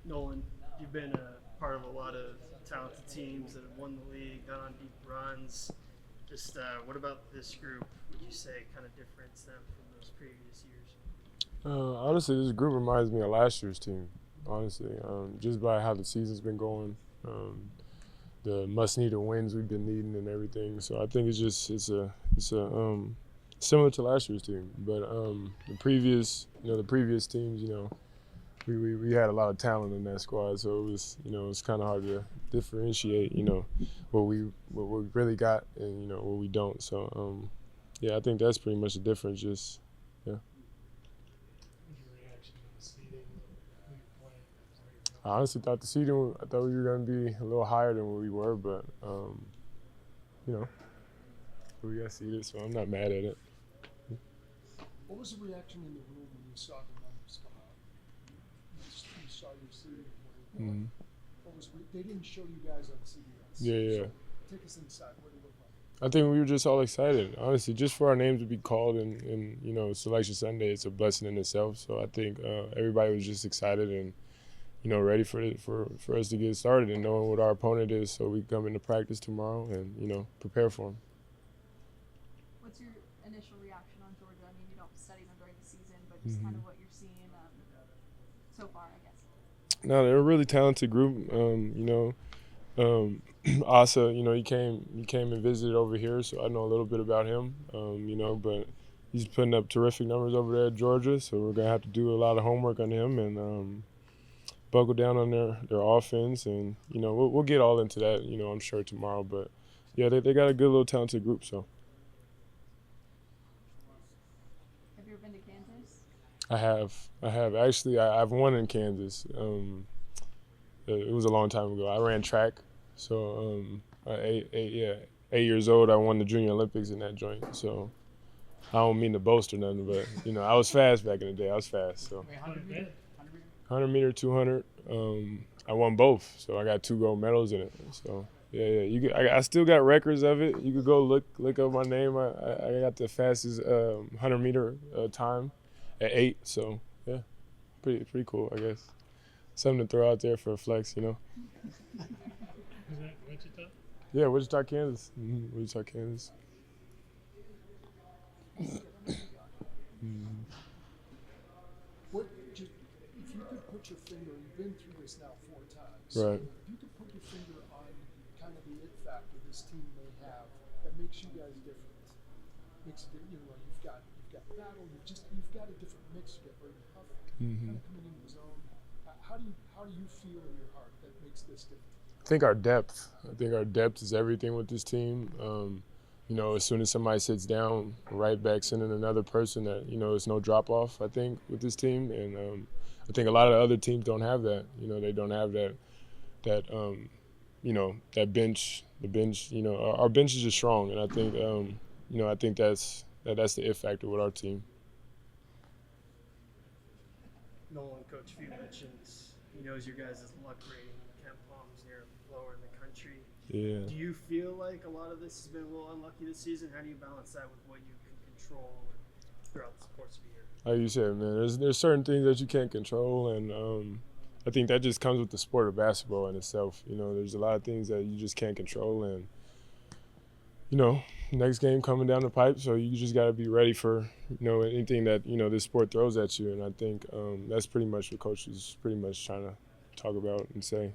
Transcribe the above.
Nolan, you've been a part of a lot of talented teams that have won the league, gone on deep runs. Just what about this group would you say kind of differentiates them from those previous years? Honestly, this group reminds me of last year's team. Honestly, just by how the season's been going, the must-needed wins we've been needing and everything. So I think it's similar to last year's team. But the previous teams, we had a lot of talent in that squad. So it's kind of hard to differentiate, what we really got and what we don't. So yeah, I think that's pretty much the difference. Just yeah. Your reaction to the seeding who you're playing and where you're I going? honestly thought the seeding, I thought we were going to be a little higher than what we were, but you know, we got seeded, so I'm not mad at it. What was the reaction in the room when you saw the numbers come out? You saw your seeding where you're going. They didn't show you guys on CBS. Yeah, yeah. So take us inside. What did it look like? I think we were just all excited, honestly, just for our names to be called in Selection Sunday. It's a blessing in itself. So I think everybody was just excited and ready for us to get started and knowing what our opponent is, so we come into practice tomorrow and prepare for them. What's your initial reaction on Georgia? I mean, you don't study them during the season, but just kind of what you're seeing so far, I guess. No, they're a really talented group. Asa, he came and visited over here, so I know a little bit about him. But he's putting up terrific numbers over there at Georgia, so we're gonna have to do a lot of homework on him and buckle down on their offense, and we'll get all into that, I'm sure tomorrow. But yeah, they got a good little talented group, so. Have you ever been to Kansas? I have actually. I've won in Kansas. It was a long time ago. I ran track, so 8 years old. I won the Junior Olympics in that joint. So I don't mean to boast or nothing, but I was fast back in the day. I was fast. So Wait, 100 meter? 100 meter, 200. I won both, so I got 2 gold medals in it. So yeah. I still got records of it. You could go look up my name. I got the fastest 100 meter time at 8. So yeah, pretty cool, I guess. Something to throw out there for a flex, Is that Wichita? Yeah, Wichita, Kansas. Wichita, Kansas. If you could put your finger, you've been through this now 4 times. Right. If you could put your finger on kind of the it factor this team may have that makes you guys different, you've got battle, you've got a different mix. You got very tough, kind of coming into the zone. How do you feel in your heart that makes this different? I think our depth. I think our depth is everything with this team. As soon as somebody sits down, right back sending another person that, it's no drop off, I think, with this team. And I think a lot of the other teams don't have that. They don't have that that bench. The bench, our bench is just strong. And I think, I think that's the it factor with our team. Nolan, Coach Few mentioned he knows your guys' luck rating. Kent Palm's near lower in the country. Yeah. Do you feel like a lot of this has been a little unlucky this season? How do you balance that with what you can control throughout the course of the year? Like you said, man, there's certain things that you can't control, and I think that just comes with the sport of basketball in itself. There's a lot of things that you just can't control, and next game coming down the pipe, so you just got to be ready for anything that this sport throws at you, and I think that's pretty much what coach is pretty much trying to talk about and say.